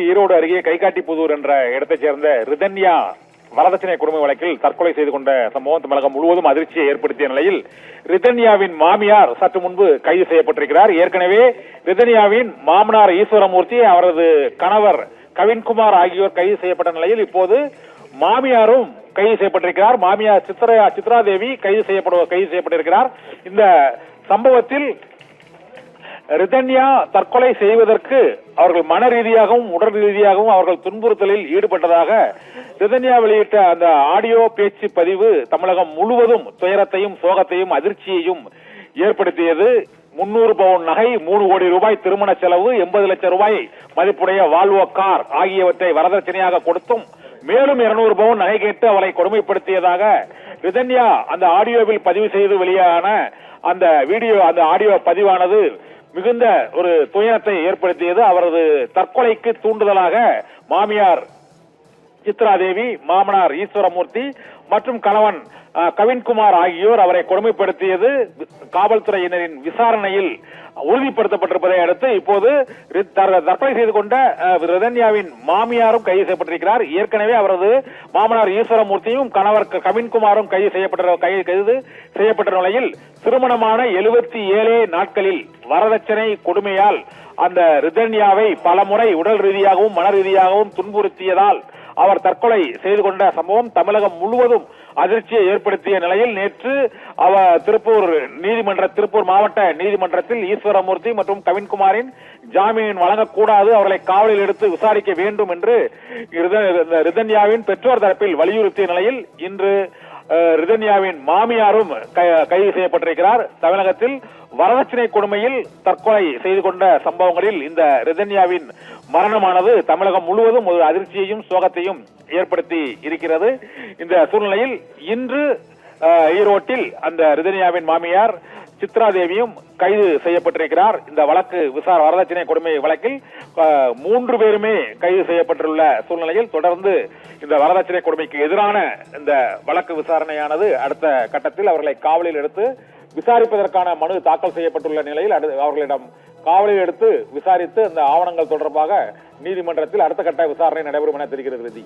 ஈரோடு அருகே கைகாட்டிப்புதூர் என்ற இடத்தைச் சேர்ந்த ரிதன்யா வரதட்சணை கொடுமை வழக்கில் தற்கொலை செய்து கொண்ட சம்பவம் தமிழகம் முழுவதும் அதிர்ச்சியை ஏற்படுத்திய நிலையில் ரிதன்யாவின் மாமியார் சற்று முன்பு கைது செய்யப்பட்டிருக்கிறார். ஏற்கனவே ரிதன்யாவின் மாமனார் ஈஸ்வரமூர்த்தி, அவரது கணவர் கவின்குமார் ஆகியோர் கைது செய்யப்பட்ட நிலையில் இப்போது மாமியாரும் கைது செய்யப்பட்டிருக்கிறார். மாமியார் சித்ராதேவி கைது செய்யப்பட்டிருக்கிறார். இந்த சம்பவத்தில் ரிதன்யா தற்கொலை செய்வதற்கு அவர்கள் மன ரீதியாகவும் உடல் ரீதியாகவும் அவர்கள் துன்புறுத்தலில் ஈடுபட்டதாக ரிதன்யா வெளியிட்ட அந்த ஆடியோ பேச்சு பதிவு தமிழகம் முழுவதும் துயரத்தையும் சோகத்தையும் அதிர்ச்சியையும் ஏற்படுத்தியது. 300 பவுன் நகை, 3 கோடி ரூபாய் திருமண செலவு, 80 லட்சம் ரூபாய் மதிப்புடைய வால்வோ கார் ஆகியவற்றை வரதட்சணையாக கொடுத்தும் மேலும் 200 பவுன் நகை கேட்டு அவளை கொடுமைப்படுத்தியதாக ரிதன்யா அந்த ஆடியோவில் பதிவு செய்து வெளியான அந்த ஆடியோ பதிவானது மிகுந்த ஒரு துயரத்தை ஏற்படுத்தியது. அவரது தற்கொலைக்கு தூண்டுதலாக மாமியார் சித்ராதேவி, மாமனார் ஈஸ்வரமூர்த்தி மற்றும் கணவன் கவின்குமார் ஆகியோர் அவரை கொடுமைப்படுத்தியது காவல்துறையினரின் விசாரணையில் உறுதிப்படுத்தப்பட்டிருப்பதை அடுத்து இப்போது தற்கொலை செய்து கொண்ட ரிதன்யாவின் மாமியாரும் கைது செய்யப்பட்டிருக்கிறார். ஏற்கனவே அவரது மாமனார் ஈஸ்வரமூர்த்தியும் கணவர் கவின்குமாரும் கைது செய்யப்பட்ட நிலையில் திருமணமான 77 நாட்களில் வரதட்சணை கொடுமையால் அந்த ரிதன்யாவை பலமுறை உடல் ரீதியாகவும் மன ரீதியாகவும் துன்புறுத்தியதால் அவர் தற்கொலை செய்து கொண்ட சம்பவம் தமிழகம் முழுவதும் அதிர்ச்சியை ஏற்படுத்திய நிலையில் நேற்று திருப்பூர் மாவட்ட நீதிமன்றத்தில் ஈஸ்வரமூர்த்தி மற்றும் கவின்குமாரின் ஜாமீன் வழங்கக்கூடாது, அவர்களை காவலில் எடுத்து விசாரிக்க வேண்டும் என்று ரிதன்யாவின் பெற்றோர் தரப்பில் வலியுறுத்திய நிலையில் இன்று ரிதன்யாவின் மாமியாரும் கைது செய்யப்பட்டிருக்கிறார். தமிழகத்தில் வரதட்சணை கொடுமையில் தற்கொலை செய்து கொண்ட சம்பவங்களில் இந்த ரிதன்யாவின் மரணமானது தமிழகம் முழுவதும் ஒரு அதிர்ச்சியையும் சோகத்தையும் ஏற்படுத்தி இருக்கிறது. இந்த சூழ்நிலையில் இன்று ஈரோட்டில் அந்த ரிதன்யாவின் மாமியார் சித்ராதேவியும் கைது செய்யப்பட்டிருக்கிறார். இந்த வழக்கு வரதட்சணை கொடுமை வழக்கில் 3 பேருமே கைது செய்யப்பட்டுள்ள சூழ்நிலையில் தொடர்ந்து இந்த வரதட்சணை கொடுமைக்கு எதிரான இந்த வழக்கு விசாரணையானது அடுத்த கட்டத்தில் அவர்களை காவலில் எடுத்து விசாரிப்பதற்கான மனு தாக்கல் செய்யப்பட்டுள்ள நிலையில் அவர்களிடம் காவலில் எடுத்து விசாரித்து அந்த ஆவணங்கள் தொடர்பாக நீதிமன்றத்தில் அடுத்த கட்ட விசாரணை நடைபெறும் என தெரிகிறது.